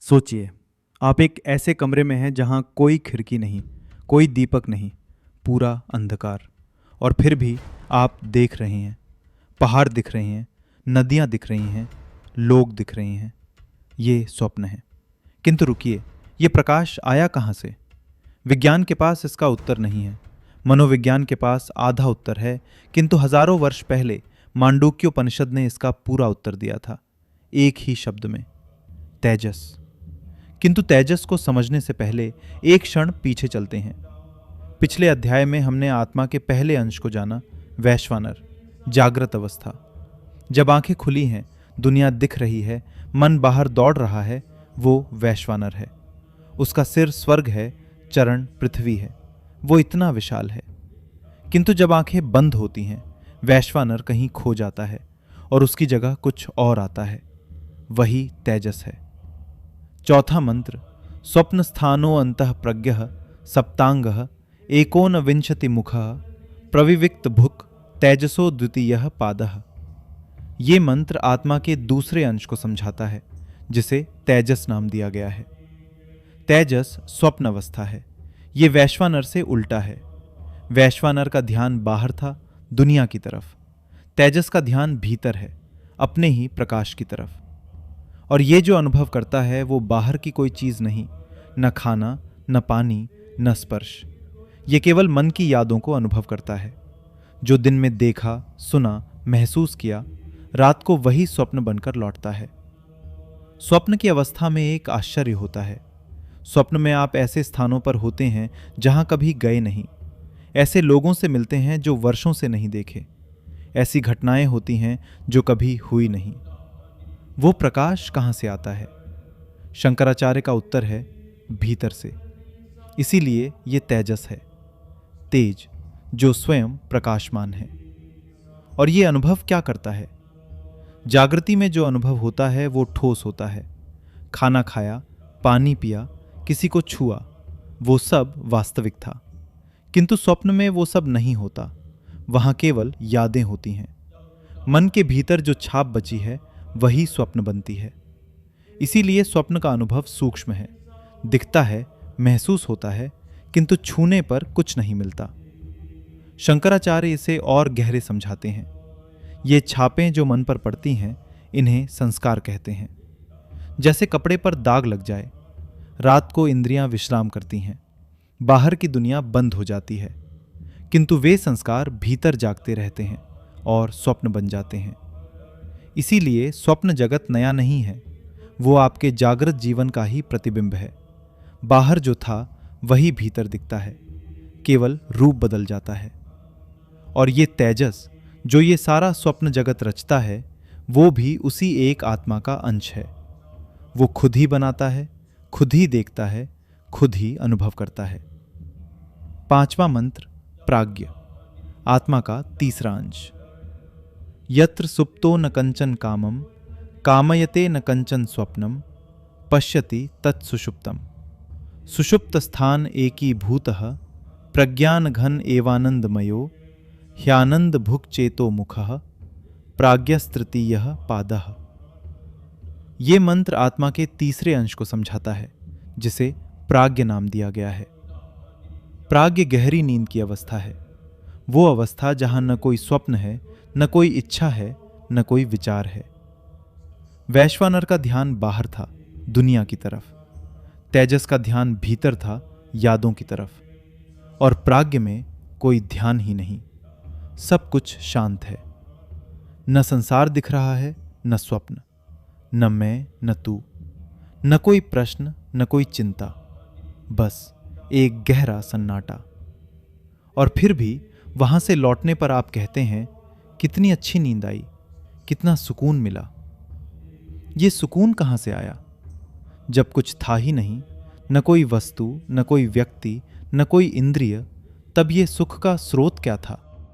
सोचिए, आप एक ऐसे कमरे में हैं जहां कोई खिड़की नहीं, कोई दीपक नहीं, पूरा अंधकार। और फिर भी आप देख रहे हैं, पहाड़ दिख रहे हैं, नदियां दिख रही हैं, लोग दिख रहे हैं। ये स्वप्न है। किंतु रुकिए, ये प्रकाश आया कहाँ से? विज्ञान के पास इसका उत्तर नहीं है। मनोविज्ञान के पास आधा उत्तर है, किंतु हजारों वर्ष पहले मांडूक्योपनिषद ने इसका पूरा उत्तर दिया था, एक ही शब्द में, तेजस। किंतु तेजस को समझने से पहले एक क्षण पीछे चलते हैं। पिछले अध्याय में हमने आत्मा के पहले अंश को जाना, वैश्वानर, जागृत अवस्था। जब आंखें खुली हैं, दुनिया दिख रही है, मन बाहर दौड़ रहा है, वो वैश्वानर है। उसका सिर स्वर्ग है, चरण पृथ्वी है, वो इतना विशाल है। किंतु जब आंखें बंद होती हैं, वैश्वानर कहीं खो जाता है और उसकी जगह कुछ और आता है, वही तेजस है। चौथा मंत्र, स्वप्न स्थानो अंतः प्रज्ञः सप्तांगः एकोनविंशति मुखः प्रविविक्त भुक् तेजसो द्वितीयः पादः। ये मंत्र आत्मा के दूसरे अंश को समझाता है, जिसे तेजस नाम दिया गया है। तेजस स्वप्न अवस्था है। ये वैश्वानर से उल्टा है। वैश्वानर का ध्यान बाहर था, दुनिया की तरफ। तेजस का ध्यान भीतर है, अपने ही प्रकाश की तरफ। और ये जो अनुभव करता है वो बाहर की कोई चीज नहीं, न खाना, न पानी, न स्पर्श। ये केवल मन की यादों को अनुभव करता है। जो दिन में देखा, सुना, महसूस किया, रात को वही स्वप्न बनकर लौटता है। स्वप्न की अवस्था में एक आश्चर्य होता है। स्वप्न में आप ऐसे स्थानों पर होते हैं जहां कभी गए नहीं, ऐसे लोगों से मिलते हैं जो वर्षों से नहीं देखे, ऐसी घटनाएं होती हैं जो कभी हुई नहीं। वो प्रकाश कहां से आता है? शंकराचार्य का उत्तर है, भीतर से। इसीलिए ये तेजस है, तेज, जो स्वयं प्रकाशमान है। और ये अनुभव क्या करता है? जागृति में जो अनुभव होता है वो ठोस होता है। खाना खाया, पानी पिया, किसी को छुआ, वो सब वास्तविक था। किंतु स्वप्न में वो सब नहीं होता, वहां केवल यादें होती हैं। मन के भीतर जो छाप बची है वही स्वप्न बनती है। इसीलिए स्वप्न का अनुभव सूक्ष्म है, दिखता है, महसूस होता है, किंतु छूने पर कुछ नहीं मिलता। शंकराचार्य इसे और गहरे समझाते हैं। ये छापें जो मन पर पड़ती हैं, इन्हें संस्कार कहते हैं। जैसे कपड़े पर दाग लग जाए, रात को इंद्रियां विश्राम करती हैं, बाहर की दुनिया बंद हो जाती है, किंतु वे संस्कार भीतर जागते रहते हैं और स्वप्न बन जाते हैं। इसीलिए स्वप्न जगत नया नहीं है, वो आपके जागृत जीवन का ही प्रतिबिंब है। बाहर जो था वही भीतर दिखता है, केवल रूप बदल जाता है। और ये तेजस जो ये सारा स्वप्न जगत रचता है, वो भी उसी एक आत्मा का अंश है। वो खुद ही बनाता है, खुद ही देखता है, खुद ही अनुभव करता है। पांचवा मंत्र, प्राज्ञ, आत्मा का तीसरा अंश। यत्र सुप्तो न कंचन कामम कामयते न कंचन स्वप्नम पश्यति तत्सुषुप्तम। सुषुप्त स्थान एकी भूतः प्रज्ञान घन एवानंदमयो ह्यानंद भुक् चेतो मुखः प्राज्ञस्तृतीयः पादः। ये मंत्र आत्मा के तीसरे अंश को समझाता है, जिसे प्राज्ञ नाम दिया गया है। प्राज्ञ गहरी नींद की अवस्था है, वो अवस्था जहां न कोई स्वप्न है, न कोई इच्छा है, न कोई विचार है। वैश्वानर का ध्यान बाहर था, दुनिया की तरफ। तेजस का ध्यान भीतर था, यादों की तरफ। और प्राज्ञ में कोई ध्यान ही नहीं, सब कुछ शांत है। न संसार दिख रहा है, न स्वप्न, न मैं, न तू, न कोई प्रश्न, न कोई चिंता, बस एक गहरा सन्नाटा। और फिर भी वहां से लौटने पर आप कहते हैं, कितनी अच्छी नींद आई, कितना सुकून मिला। ये सुकून कहां से आया? जब कुछ था ही नहीं, न कोई वस्तु, न कोई व्यक्ति, न कोई इंद्रिय, तब ये सुख का स्रोत क्या था?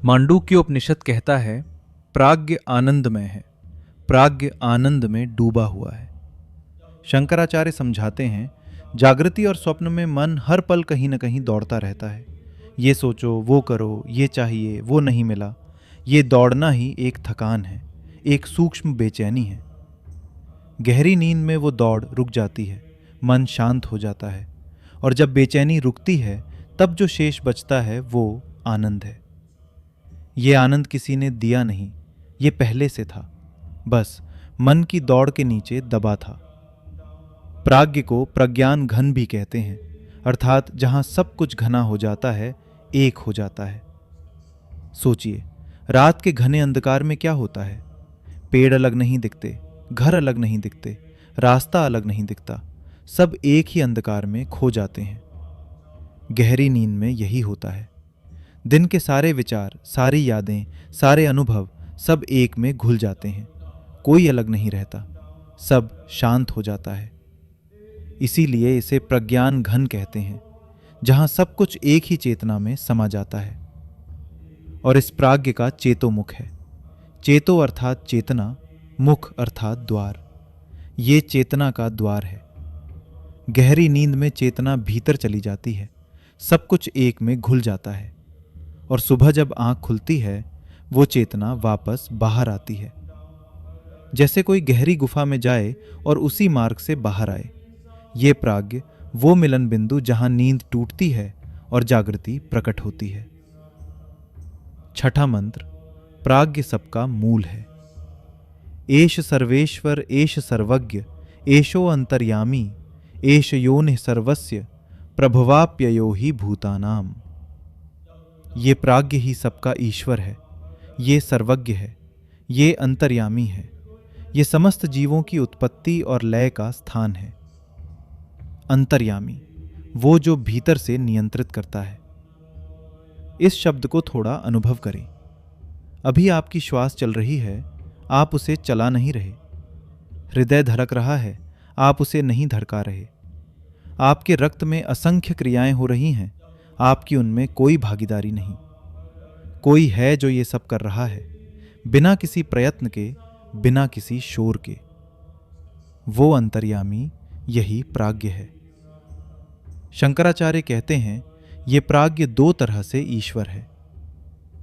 मांडूक्योपनिषद कहता है, प्राज्ञ आनंदमय है, प्राज्ञ आनंद में डूबा हुआ है। शंकराचार्य समझाते हैं, जागृति और स्वप्न में मन हर पल कहीं न कहीं दौड़ता रहता है। ये सोचो, वो करो, ये चाहिए, वो नहीं मिला। ये दौड़ना ही एक थकान है, एक सूक्ष्म बेचैनी है। गहरी नींद में वो दौड़ रुक जाती है, मन शांत हो जाता है, और जब बेचैनी रुकती है तब जो शेष बचता है वो आनंद है। ये आनंद किसी ने दिया नहीं, ये पहले से था, बस मन की दौड़ के नीचे दबा था। प्राज्ञ को प्रज्ञान घन भी कहते हैं, अर्थात जहां सब कुछ घना हो जाता है, एक हो जाता है। सोचिए, रात के घने अंधकार में क्या होता है? पेड़ अलग नहीं दिखते, घर अलग नहीं दिखते, रास्ता अलग नहीं दिखता, सब एक ही अंधकार में खो जाते हैं। गहरी नींद में यही होता है। दिन के सारे विचार, सारी यादें, सारे अनुभव सब एक में घुल जाते हैं, कोई अलग नहीं रहता, सब शांत हो जाता है। इसीलिए इसे प्रज्ञान घन कहते हैं, जहां सब कुछ एक ही चेतना में समा जाता है। और इस प्राज्ञ का चेतो मुख है। चेतो अर्थात चेतना, मुख अर्थात द्वार। ये चेतना का द्वार है। गहरी नींद में चेतना भीतर चली जाती है, सब कुछ एक में घुल जाता है, और सुबह जब आंख खुलती है वो चेतना वापस बाहर आती है। जैसे कोई गहरी गुफा में जाए और उसी मार्ग से बाहर आए। ये प्राज्ञ वो मिलन बिंदु जहां नींद टूटती है और जागृति प्रकट होती है। छठा मंत्र, प्राज्ञ सबका मूल है। एष सर्वेश्वर एष सर्वज्ञ एषो अंतर्यामी एष योनिः सर्वस्य प्रभवाप्ययो ही भूतानाम। ये प्राज्ञ ही सबका ईश्वर है, ये सर्वज्ञ है, ये अंतर्यामी है, ये समस्त जीवों की उत्पत्ति और लय का स्थान है। अंतर्यामी, वो जो भीतर से नियंत्रित करता है। इस शब्द को थोड़ा अनुभव करें। अभी आपकी श्वास चल रही है, आप उसे चला नहीं रहे। हृदय धड़क रहा है, आप उसे नहीं धड़का रहे। आपके रक्त में असंख्य क्रियाएं हो रही हैं, आपकी उनमें कोई भागीदारी नहीं। कोई है जो ये सब कर रहा है, बिना किसी प्रयत्न के, बिना किसी शोर के। वो अंतर्यामी, यही प्राज्ञ है। शंकराचार्य कहते हैं, ये प्राज्ञ दो तरह से ईश्वर है।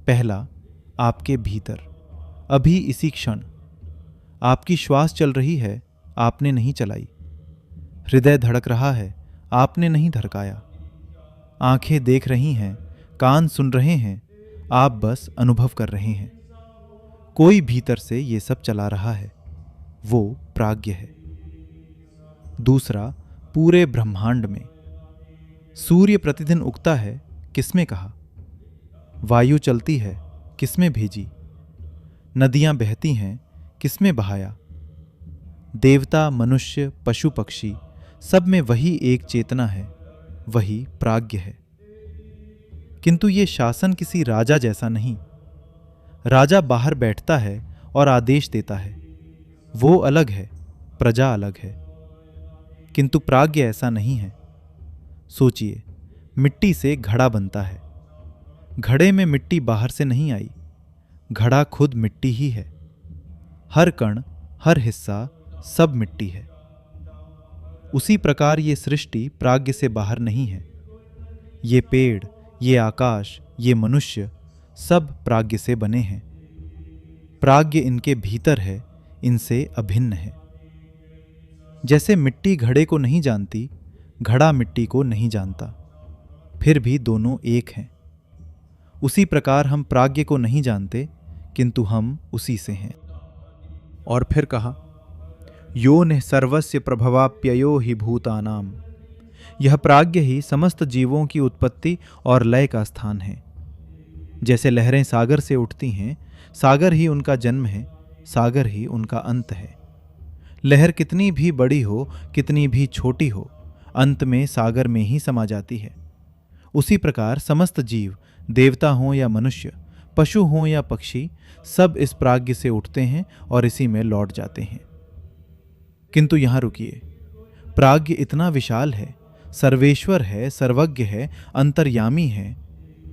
पहला, आपके भीतर, अभी इसी क्षण। आपकी श्वास चल रही है, आपने नहीं चलाई। हृदय धड़क रहा है, आपने नहीं धड़काया। आंखें देख रही हैं, कान सुन रहे हैं, आप बस अनुभव कर रहे हैं। कोई भीतर से ये सब चला रहा है, वो प्राज्ञ है। दूसरा, पूरे ब्रह्मांड में। सूर्य प्रतिदिन उगता है, किसमें कहा? वायु चलती है, किसमें भेजी? नदियां बहती हैं, किसमें बहाया? देवता, मनुष्य, पशु पक्षी, सब में वही एक चेतना है, वही प्राज्ञ है। किंतु ये शासन किसी राजा जैसा नहीं। राजा बाहर बैठता है और आदेश देता है, वो अलग है, प्रजा अलग है। किंतु प्राज्ञ ऐसा नहीं है। सोचिए, मिट्टी से घड़ा बनता है। घड़े में मिट्टी बाहर से नहीं आई, घड़ा खुद मिट्टी ही है। हर कण, हर हिस्सा, सब मिट्टी है। उसी प्रकार ये सृष्टि प्राज्ञ से बाहर नहीं है। ये पेड़, ये आकाश, ये मनुष्य, सब प्राज्ञ से बने हैं। प्राज्ञ इनके भीतर है, इनसे अभिन्न है। जैसे मिट्टी घड़े को नहीं जानती, घड़ा मिट्टी को नहीं जानता, फिर भी दोनों एक हैं। उसी प्रकार हम प्राज्ञ को नहीं जानते, किंतु हम उसी से हैं। और फिर कहा, योनिः सर्वस्य प्रभवाप्ययो हि भूतानाम। यह प्राज्ञ ही समस्त जीवों की उत्पत्ति और लय का स्थान है। जैसे लहरें सागर से उठती हैं, सागर ही उनका जन्म है, सागर ही उनका अंत है। लहर कितनी भी बड़ी हो, कितनी भी छोटी हो, अंत में सागर में ही समा जाती है। उसी प्रकार समस्त जीव, देवता हों या मनुष्य, पशु हों या पक्षी, सब इस प्राज्ञ से उठते हैं और इसी में लौट जाते हैं। किंतु यहां रुकिए, प्राज्ञ इतना विशाल है, सर्वेश्वर है, सर्वज्ञ है, अंतर्यामी है,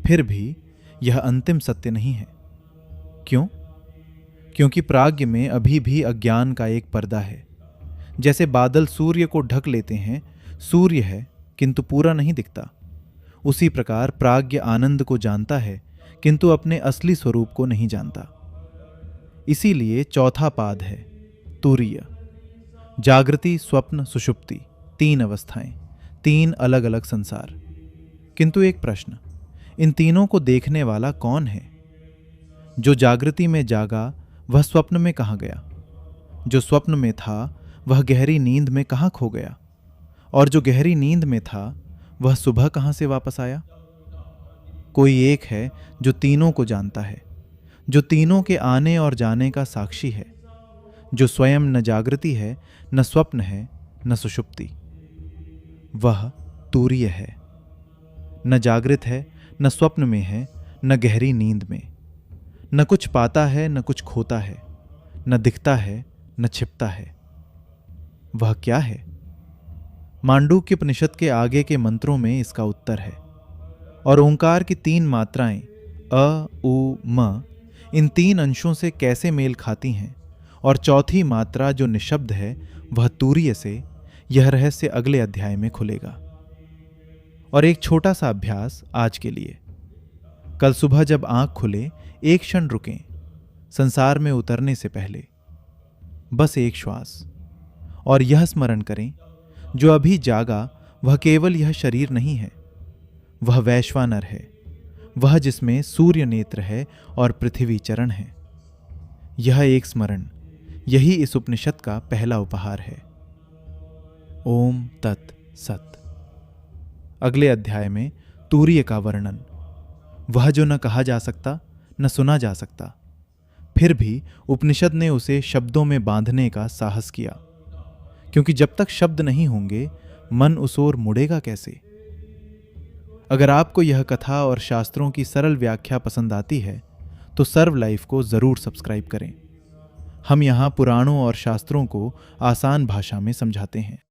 फिर भी यह अंतिम सत्य नहीं है। क्यों? क्योंकि प्राज्ञ में अभी भी अज्ञान का एक पर्दा है। जैसे बादल सूर्य को ढक लेते हैं, सूर्य है किंतु पूरा नहीं दिखता। उसी प्रकार प्राज्ञ आनंद को जानता है, किंतु अपने असली स्वरूप को नहीं जानता। इसीलिए चौथा पाद है तुरीय। जागृति, स्वप्न, सुषुप्ति, 3 अवस्थाएं, 3 अलग अलग संसार। किंतु एक प्रश्न, इन तीनों को देखने वाला कौन है? जो जागृति में जागा वह स्वप्न में कहाँ गया? जो स्वप्न में था वह गहरी नींद में कहाँ खो गया? और जो गहरी नींद में था वह सुबह कहाँ से वापस आया? कोई एक है जो तीनों को जानता है, जो तीनों के आने और जाने का साक्षी है, जो स्वयं न जागृति है, न स्वप्न है, न सुषुप्ति। वह तूर्य है। न जागृत है, न स्वप्न में है, न गहरी नींद में। न कुछ पाता है, न कुछ खोता है, न दिखता है, न छिपता है। वह क्या है? मांडूक्य उपनिषद के आगे के मंत्रों में इसका उत्तर है। और ओंकार की 3 मात्राएं अ, उ, म इन 3 अंशों से कैसे मेल खाती हैं और चौथी मात्रा जो निशब्द है वह तूर्य से, यह रहस्य अगले अध्याय में खुलेगा। और एक छोटा सा अभ्यास आज के लिए। कल सुबह जब आंख खुले, एक क्षण रुकें, संसार में उतरने से पहले। बस एक श्वास। और यह स्मरण करें, जो अभी जागा वह केवल यह शरीर नहीं है, वह वैश्वानर है, वह जिसमें सूर्य नेत्र है और पृथ्वी चरण है। यह एक स्मरण, यही इस उपनिषद का पहला उपहार है। ओम तत् सत। अगले अध्याय में तूर्य का वर्णन, वह जो न कहा जा सकता न सुना जा सकता, फिर भी उपनिषद ने उसे शब्दों में बांधने का साहस किया, क्योंकि जब तक शब्द नहीं होंगे मन उस ओर मुड़ेगा कैसे? अगर आपको यह कथा और शास्त्रों की सरल व्याख्या पसंद आती है तो सर्व लाइफ को जरूर सब्सक्राइब करें। हम यहाँ पुराणों और शास्त्रों को आसान भाषा में समझाते हैं।